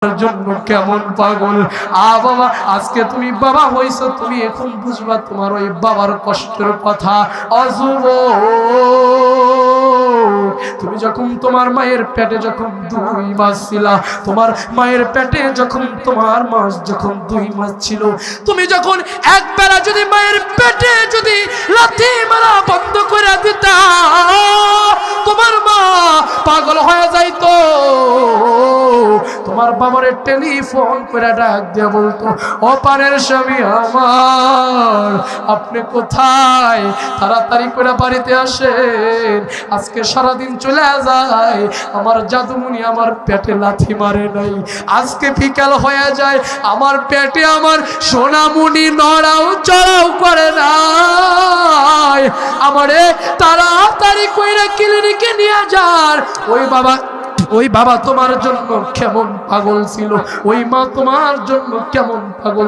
জন্য কেমন পাগল। বাবা, আজকে তুমি বাবা হইছো, তুমি এখন বুঝবা তোমার ওই বাবার কষ্টের কথা। অযুব, তুমি যখন তোমার মায়ের পেটে যখন 2 মাস ছিলা, তোমার মায়ের পেটে যখন তোমার মাস যখন 2 মাস ছিল, তুমি যখন একবেলা যদি মায়ের পেটে যদি লাথি মারা বন্ধ করে দিতা, তোমার মা পাগল হয়ে যাইতো। তোমার বাবারে টেলিফোন করে ডাক দিয়ে বলতো, ও পারের স্বামী আমার, আপনি কোথায়? তাড়াতাড়ি করে বাড়িতে আসেন, আজকে সারাদিন চলে যায়। আমার জাদুমণি আমার পেটে লাথি মারে নাই, আজকে বিকাল হয়ে যায়, আমার পেটে আমার সোনামণি নড়াও চড়াও করে নাই। আমারে তাড়াতাড়ি কইরা ক্লিনিকে নিয়ে যান। ওই বাবা তোমার জন্য কেমন পাগল ছিল, ওই মা তোমার জন্য কেমন পাগল।